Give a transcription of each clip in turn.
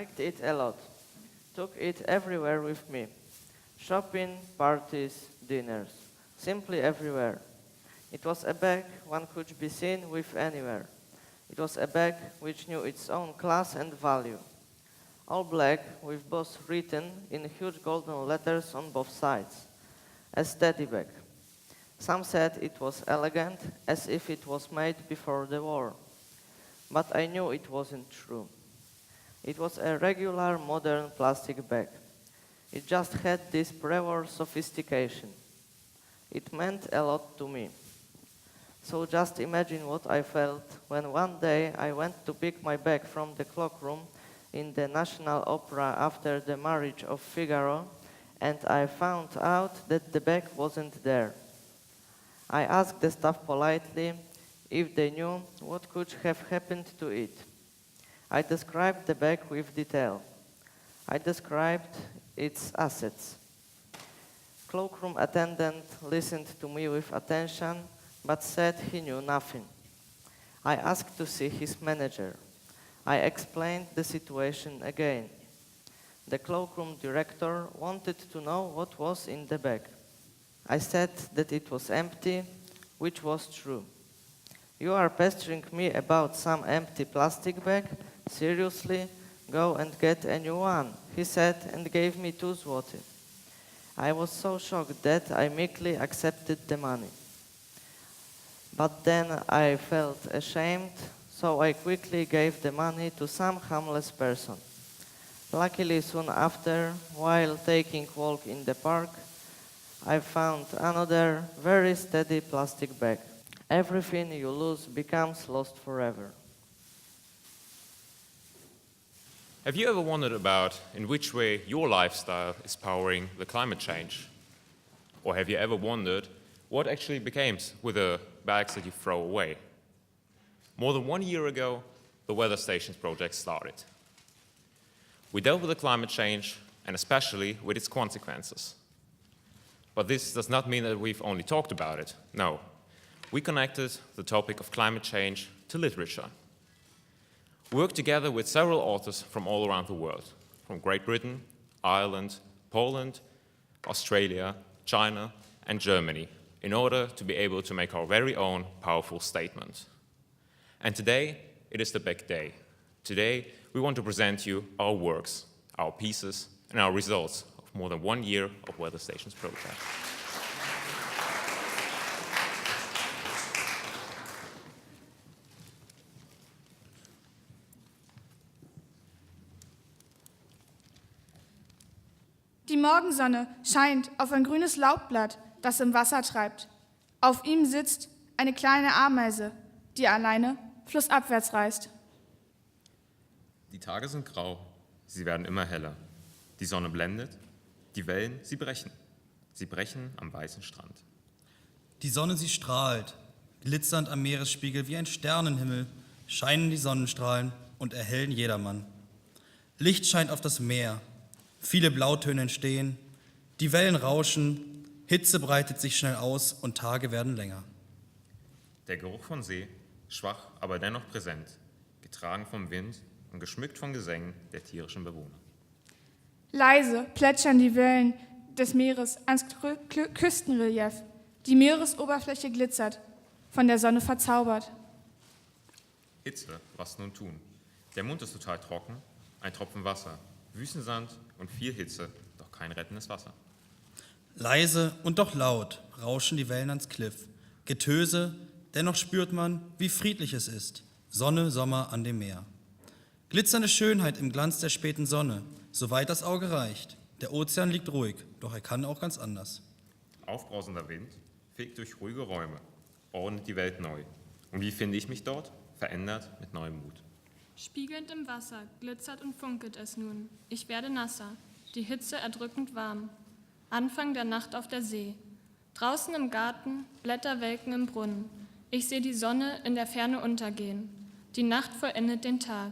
liked it a lot, took it everywhere with me. Shopping, parties, dinners, simply everywhere. It was a bag one could be seen with anywhere. It was a bag which knew its own class and value. All black, with boss written in huge golden letters on both sides. A steady bag. Some said it was elegant, as if it was made before the war. But I knew it wasn't true. It was a regular modern plastic bag. It just had this pre-war sophistication. It meant a lot to me. So just imagine what I felt when one day I went to pick my bag from the cloakroom in the National Opera after the marriage of Figaro, and I found out that the bag wasn't there. I asked the staff politely if they knew what could have happened to it. I described the bag with detail. I described its assets. Cloakroom attendant listened to me with attention, but said he knew nothing. I asked to see his manager. I explained the situation again. The cloakroom director wanted to know what was in the bag. I said that it was empty, which was true. You are pestering me about some empty plastic bag? Seriously? Go and get a new one, he said, and gave me 2 zloty. I was so shocked that I meekly accepted the money. But then I felt ashamed, so I quickly gave the money to some harmless person. Luckily, soon after, while taking a walk in the park, I found another very steady plastic bag. Everything you lose becomes lost forever. Have you ever wondered about in which way your lifestyle is powering the climate change? Or have you ever wondered what actually becomes with the bags that you throw away? More than 1 year ago, the Weather Stations project started. We dealt with the climate change, and especially with its consequences. But this does not mean that we've only talked about it. No, we connected the topic of climate change to literature. We worked together with several authors from all around the world, from Great Britain, Ireland, Poland, Australia, China, and Germany, in order to be able to make our very own powerful statement. And today, it is the big day. Today, we want to present you our works, our pieces, and our results of more than 1 year of Weather Stations project. Die Morgensonne scheint auf ein grünes Laubblatt, das im Wasser treibt. Auf ihm sitzt eine kleine Ameise, die alleine flussabwärts reist. Die Tage sind grau, sie werden immer heller. Die Sonne blendet, die Wellen, sie brechen. Sie brechen am weißen Strand. Die Sonne, sie strahlt, glitzernd am Meeresspiegel wie ein Sternenhimmel, scheinen die Sonnenstrahlen und erhellen jedermann. Licht scheint auf das Meer, viele Blautöne entstehen, die Wellen rauschen, Hitze breitet sich schnell aus und Tage werden länger. Der Geruch von See, schwach, aber dennoch präsent, getragen vom Wind und geschmückt von Gesängen der tierischen Bewohner. Leise plätschern die Wellen des Meeres ans Küstenrelief. Die Meeresoberfläche glitzert, von der Sonne verzaubert. Hitze, was nun tun? Der Mund ist total trocken, ein Tropfen Wasser, Wüstensand und viel Hitze, doch kein rettendes Wasser. Leise und doch laut rauschen die Wellen ans Kliff. Getöse, dennoch spürt man, wie friedlich es ist. Sonne, Sommer an dem Meer. Glitzernde Schönheit im Glanz der späten Sonne, soweit das Auge reicht. Der Ozean liegt ruhig, doch er kann auch ganz anders. Aufbrausender Wind fegt durch ruhige Räume, ordnet die Welt neu. Und wie finde ich mich dort? Verändert mit neuem Mut. Spiegelnd im Wasser glitzert und funkelt es nun. Ich werde nasser, die Hitze erdrückend warm. Anfang der Nacht auf der See. Draußen im Garten, Blätter welken im Brunnen. Ich sehe die Sonne in der Ferne untergehen. Die Nacht vollendet den Tag.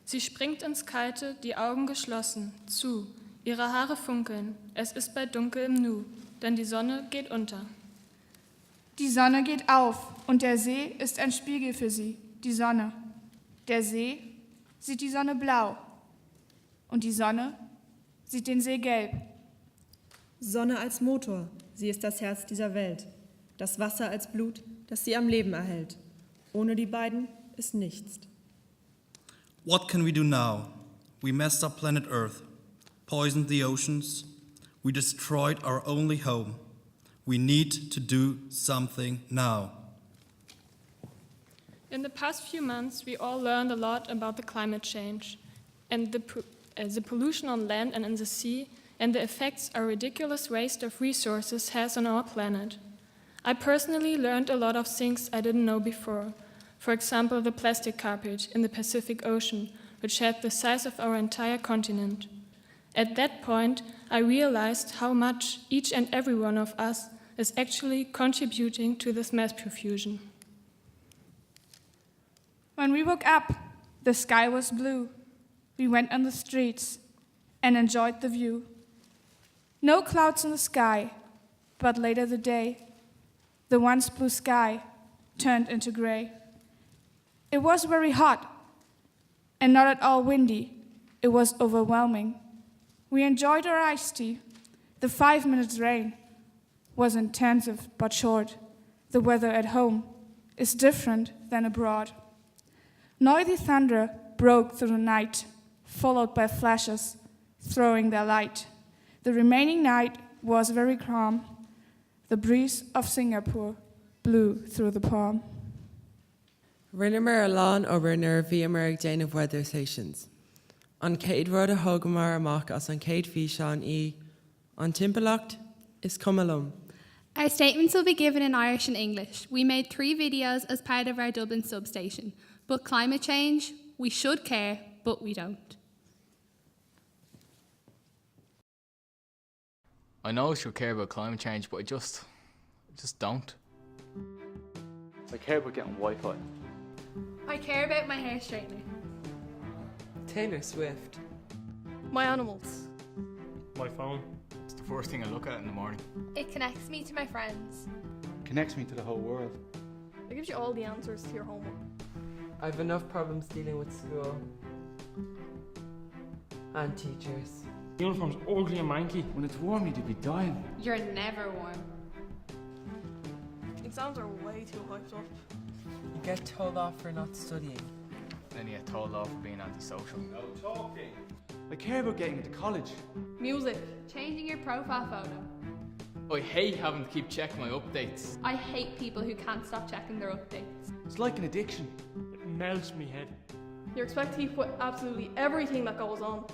Sie springt ins Kalte, die Augen geschlossen, zu. Ihre Haare funkeln. Es ist bald dunkel im Nu, denn die Sonne geht unter. Die Sonne geht auf und der See ist ein Spiegel für sie, die Sonne. Der See sieht die Sonne blau. Und die Sonne sieht den See gelb. Sonne als Motor, sie ist das Herz dieser Welt. Das Wasser als Blut, das sie am Leben erhält. Ohne die beiden ist nichts. What can we do now? We messed up planet Earth, poisoned the oceans, we destroyed our only home. We need to do something now. In the past few months, we all learned a lot about the climate change and the pollution on land and in the sea, and the effects our ridiculous waste of resources has on our planet. I personally learned a lot of things I didn't know before. For example, the plastic garbage in the Pacific Ocean, which had the size of our entire continent. At that point, I realized how much each and every one of us is actually contributing to this mass profusion. When we woke up, the sky was blue. We went on the streets and enjoyed the view. No clouds in the sky, but later the day, the once blue sky turned into gray. It was very hot and not at all windy. It was overwhelming. We enjoyed our iced tea. The 5 minutes rain was intensive but short. The weather at home is different than abroad. Noisy thunder broke through the night, followed by flashes throwing their light. The remaining night was very calm. The breeze of Singapore blew through the palm. Rinne mar a lán obair nuair a bhí mar ag déanamh weather stations. An céad rud a thugam mar amach as an céad fhí seán í an timpalacht is cumalum. Our statements will be given in Irish and English. We made 3 videos as part of our Dublin substation. But climate change, we should care, but we don't. I know I should care about climate change, but I just don't. I care about getting Wi-Fi. I care about my hair straightener. Taylor Swift. My animals. My phone. It's the first thing I look at in the morning. It connects me to my friends. Connects me to the whole world. It gives you all the answers to your homework. I've enough problems dealing with school and teachers. Uniform's ugly and manky. When it's warm, you'd be dying. You're never warm. Exams are way too hyped up. You get told off for not studying. Then you get told off for being antisocial. No talking. I care about getting into college. Music. Changing your profile photo. I hate having to keep checking my updates. I hate people who can't stop checking their updates. It's like an addiction. It melts me head. You're expected to keep with absolutely everything that goes on.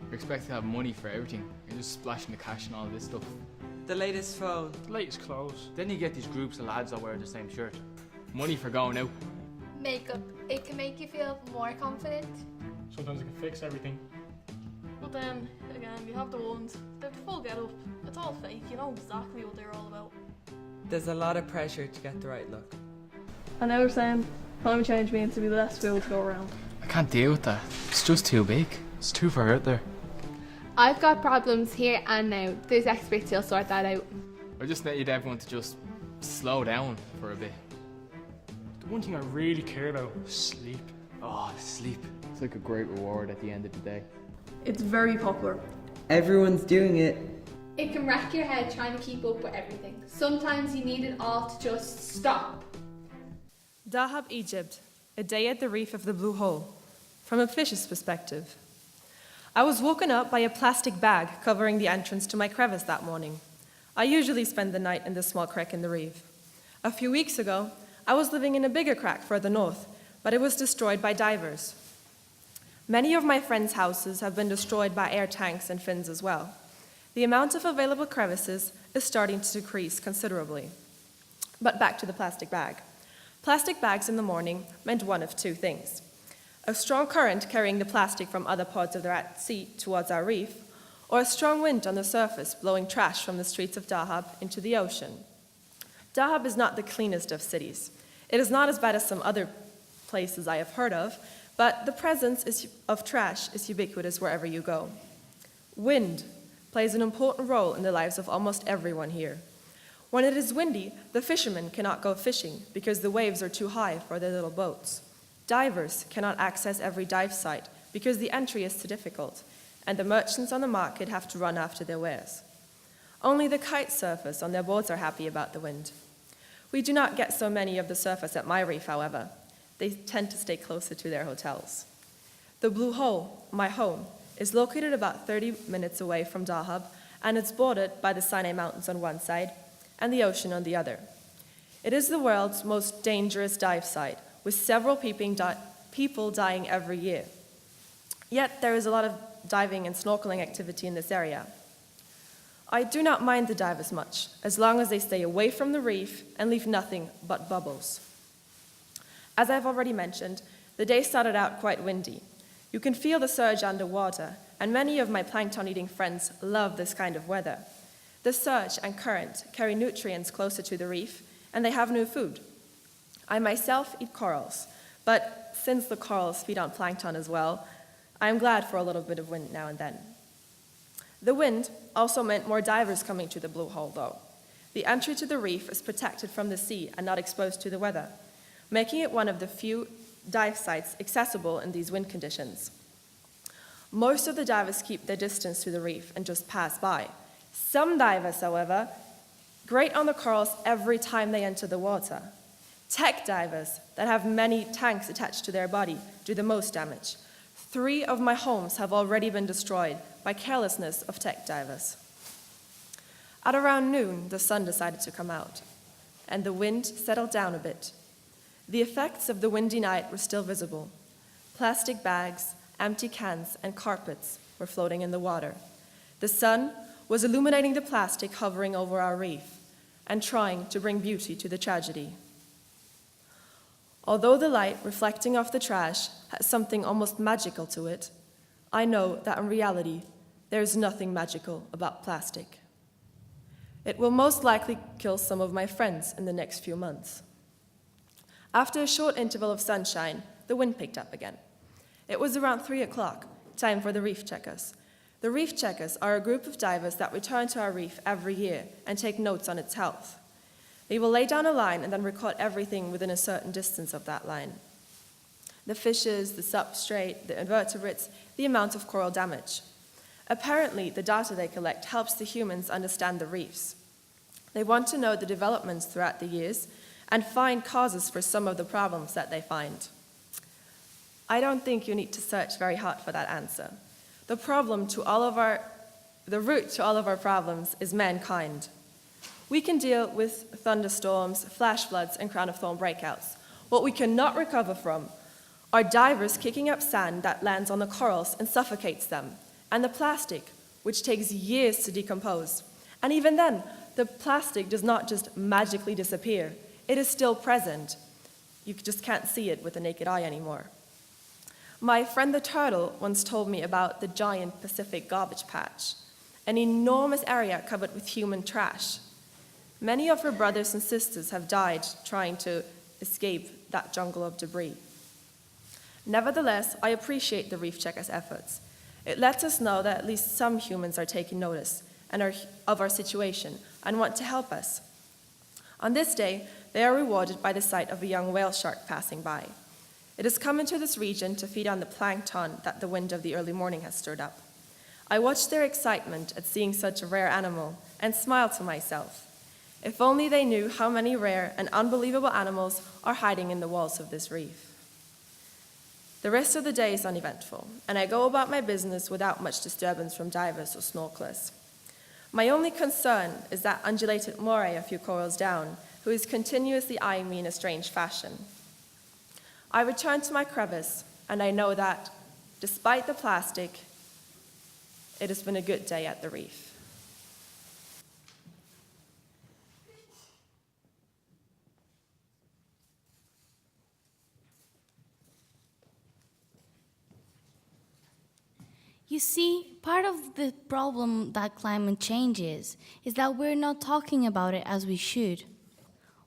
You're expected to have money for everything. You're just splashing the cash and all this stuff. The latest phone. Latest clothes. Then you get these groups of lads that wear the same shirt. Money for going out. Makeup. It can make you feel more confident. Sometimes it can fix everything. But then, again, you have the ones. They're the full get up. It's all fake. You know exactly what they're all about. There's a lot of pressure to get the right look. And now they're saying climate change means to be less food to go around. I can't deal with that. It's just too big. It's too far out there. I've got problems here and now. There's experts who'll sort that out. I just need everyone to just slow down for a bit. The one thing I really care about is sleep. Oh, sleep. It's like a great reward at the end of the day. It's very popular. Everyone's doing it. It can wreck your head trying to keep up with everything. Sometimes you need it all to just stop. Dahab, Egypt, a day at the reef of the Blue Hole. From a fish's perspective. I was woken up by a plastic bag covering the entrance to my crevice that morning. I usually spend the night in this small crack in the reef. A few weeks ago, I was living in a bigger crack further north, but it was destroyed by divers. Many of my friends' houses have been destroyed by air tanks and fins as well. The amount of available crevices is starting to decrease considerably. But back to the plastic bag. Plastic bags in the morning meant one of 2 things. A strong current carrying the plastic from other parts of the sea towards our reef, or a strong wind on the surface blowing trash from the streets of Dahab into the ocean. Dahab is not the cleanest of cities. It is not as bad as some other places I have heard of, but the presence of trash is ubiquitous wherever you go. Wind plays an important role in the lives of almost everyone here. When it is windy, the fishermen cannot go fishing because the waves are too high for their little boats. Divers cannot access every dive site because the entry is too difficult, and the merchants on the market have to run after their wares. Only the kite surfers on their boats are happy about the wind. We do not get so many of the surfers at my reef, however. They tend to stay closer to their hotels. The Blue Hole, my home, is located about 30 minutes away from Dahab, and it's bordered by the Sinai Mountains on one side and the ocean on the other. It is the world's most dangerous dive site, with several people dying every year. Yet there is a lot of diving and snorkeling activity in this area. I do not mind the divers much, as long as they stay away from the reef and leave nothing but bubbles. As I've already mentioned, the day started out quite windy. You can feel the surge underwater, and many of my plankton-eating friends love this kind of weather. The surge and current carry nutrients closer to the reef, and they have new food. I myself eat corals, but since the corals feed on plankton as well, I am glad for a little bit of wind now and then. The wind also meant more divers coming to the Blue Hole, though. The entry to the reef is protected from the sea and not exposed to the weather, making it one of the few dive sites accessible in these wind conditions. Most of the divers keep their distance to the reef and just pass by. Some divers, however, grate on the corals every time they enter the water. Tech divers that have many tanks attached to their body do the most damage. 3 of my homes have already been destroyed by carelessness of tech divers. At around noon, the sun decided to come out, and the wind settled down a bit. The effects of the windy night were still visible. Plastic bags, empty cans, and carpets were floating in the water. The sun was illuminating the plastic hovering over our reef and trying to bring beauty to the tragedy. Although the light reflecting off the trash has something almost magical to it, I know that in reality, there is nothing magical about plastic. It will most likely kill some of my friends in the next few months. After a short interval of sunshine, the wind picked up again. It was around 3 o'clock, time for the reef checkers. The reef checkers are a group of divers that return to our reef every year and take notes on its health. They will lay down a line and then record everything within a certain distance of that line. The fishes, the substrate, the invertebrates, the amount of coral damage. Apparently, the data they collect helps the humans understand the reefs. They want to know the developments throughout the years and find causes for some of the problems that they find. I don't think you need to search very hard for that answer. The root to all of our problems is mankind. We can deal with thunderstorms, flash floods, and crown of thorn breakouts. What we cannot recover from are divers kicking up sand that lands on the corals and suffocates them, and the plastic, which takes years to decompose. And even then, the plastic does not just magically disappear. It is still present. You just can't see it with the naked eye anymore. My friend the turtle once told me about the giant Pacific garbage patch, an enormous area covered with human trash. Many of her brothers and sisters have died trying to escape that jungle of debris. Nevertheless, I appreciate the reef checkers' efforts. It lets us know that at least some humans are taking notice of our situation and want to help us. On this day, they are rewarded by the sight of a young whale shark passing by. It has come into this region to feed on the plankton that the wind of the early morning has stirred up. I watch their excitement at seeing such a rare animal and smile to myself. If only they knew how many rare and unbelievable animals are hiding in the walls of this reef. The rest of the day is uneventful, and I go about my business without much disturbance from divers or snorkelers. My only concern is that undulated moray a few corals down, who is continuously eyeing me in a strange fashion. I return to my crevice, and I know that, despite the plastic, it has been a good day at the reef. You see, part of the problem that climate change is that we're not talking about it as we should.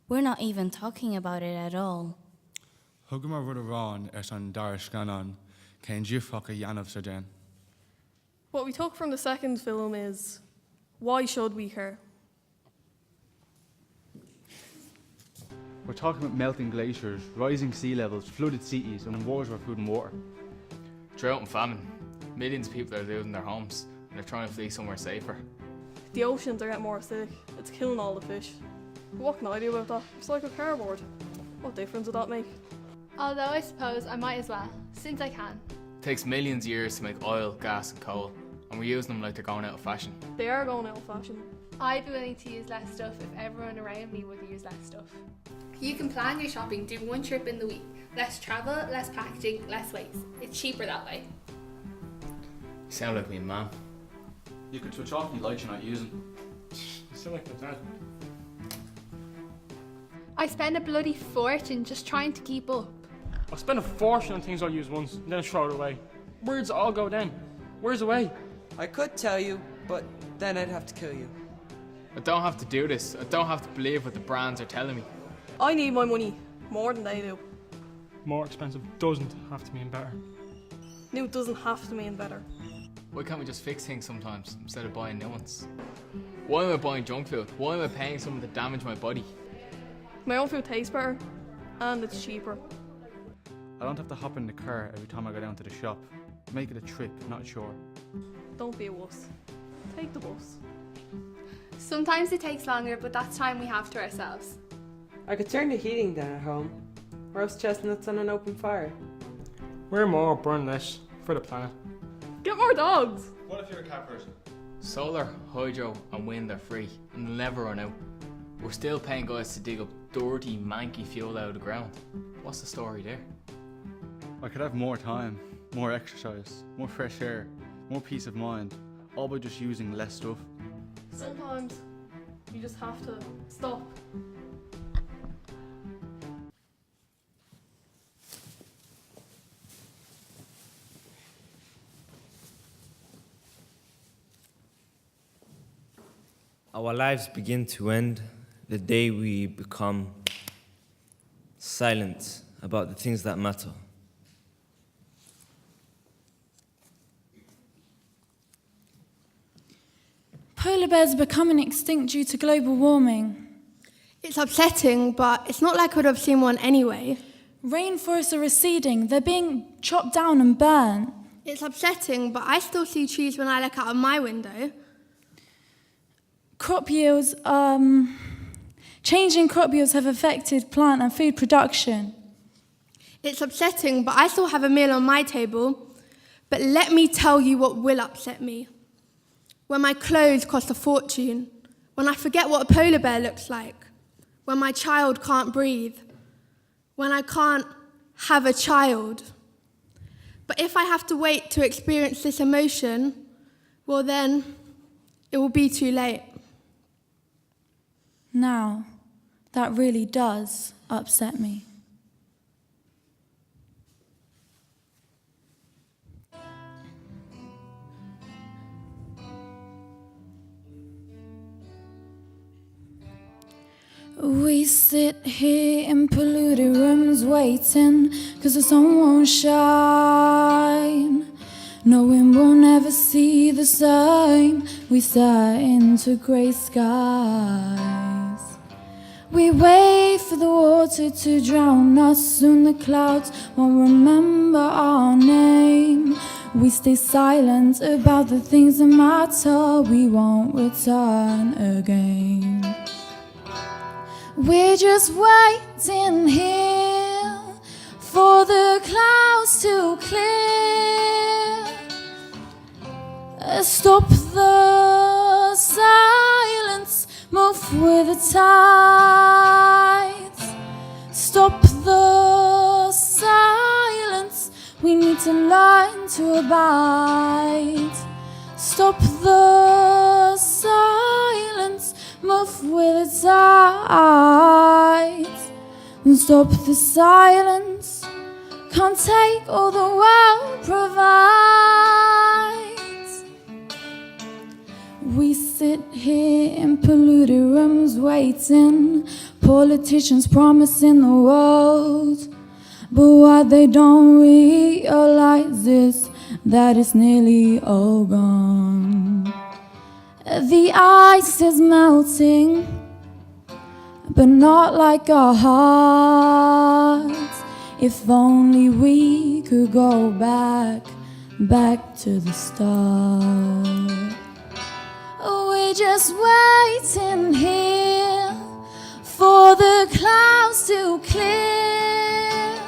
We're not even talking about it at all. Hugmar rud aran an darish ganan, Cain Jifaka Yanov Sardan. What we took from the second film is, why should we care? We're talking about melting glaciers, rising sea levels, flooded cities, and wars over food and water. Drought and famine. Millions of people are losing their homes and they're trying to flee somewhere safer. The oceans are getting more acidic. It's killing all the fish. What can I do about that? It's like a cardboard. What difference would that make? Although I suppose I might as well, since I can. It takes millions of years to make oil, gas and coal, and we're using them like they're going out of fashion. They are going out of fashion. I'd be willing to use less stuff if everyone around me would use less stuff. You can plan your shopping, do one trip in the week. Less travel, less packaging, less waste. It's cheaper that way. You sound like me, Mum. You can switch off any lights you're not using. I sound like my dad. I spend a bloody fortune just trying to keep up. I spend a fortune on things I'll use once and then throw it away. Where's it all go then? Where's the way? I could tell you, but then I'd have to kill you. I don't have to do this. I don't have to believe what the brands are telling me. I need my money more than they do. More expensive doesn't have to mean better. New doesn't have to mean better. Why can't we just fix things sometimes instead of buying new ones? Why am I buying junk food? Why am I paying someone to damage my body? My own food tastes better, and it's cheaper. I don't have to hop in the car every time I go down to the shop. Make it a trip, not a chore. Don't be a wuss. Take the bus. Sometimes it takes longer, but that's time we have to ourselves. I could turn the heating down at home. Roast chestnuts on an open fire. Wear more, burn less, for the planet. Get more dogs! What if you're a cat person? Solar, hydro and wind are free and they'll never run out. We're still paying guys to dig up dirty, manky fuel out of the ground. What's the story there? I could have more time, more exercise, more fresh air, more peace of mind, all by just using less stuff. Sometimes you just have to stop. Our lives begin to end the day we become silent about the things that matter. Polar bears are becoming extinct due to global warming. It's upsetting, but it's not like I would have seen one anyway. Rainforests are receding. They're being chopped down and burnt. It's upsetting, but I still see trees when I look out of my window. Crop yields, changing crop yields have affected plant and food production. It's upsetting, but I still have a meal on my table. But let me tell you what will upset me. When my clothes cost a fortune, when I forget what a polar bear looks like, when my child can't breathe, when I can't have a child. But if I have to wait to experience this emotion, well then, it will be too late. Now, that really does upset me. We sit here in polluted rooms waiting 'cause the sun won't shine, knowing we'll never see the same. We stare into grey skies. We wait for the water to drown us. Soon the clouds won't remember our name. We stay silent about the things that matter. We won't return again. We're just waiting here for the clouds to clear. Stop the silence, move with the tides. Stop the silence, we need to learn to abide. Stop the silence, move with the tides. Stop the silence, can't take all the world provides. We sit here in polluted rooms waiting, politicians promising the world, but what they don't realize is that it's nearly all gone. The ice is melting, but not like our hearts. If only we could go back back to the start. We're just waiting here for the clouds to clear.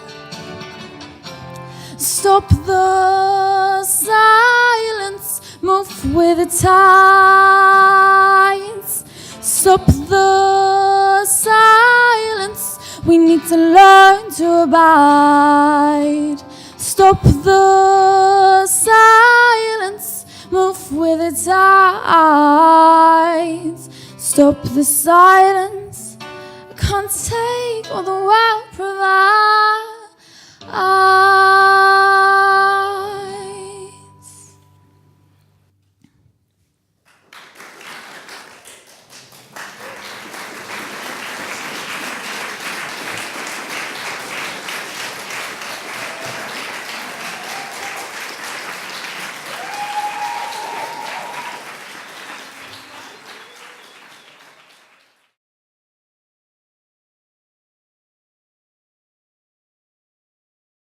Stop the silence, move with the tides. Stop the silence, we need to learn to abide. Stop the silence, move with the tides. Stop the silence, I can't take all the world provides.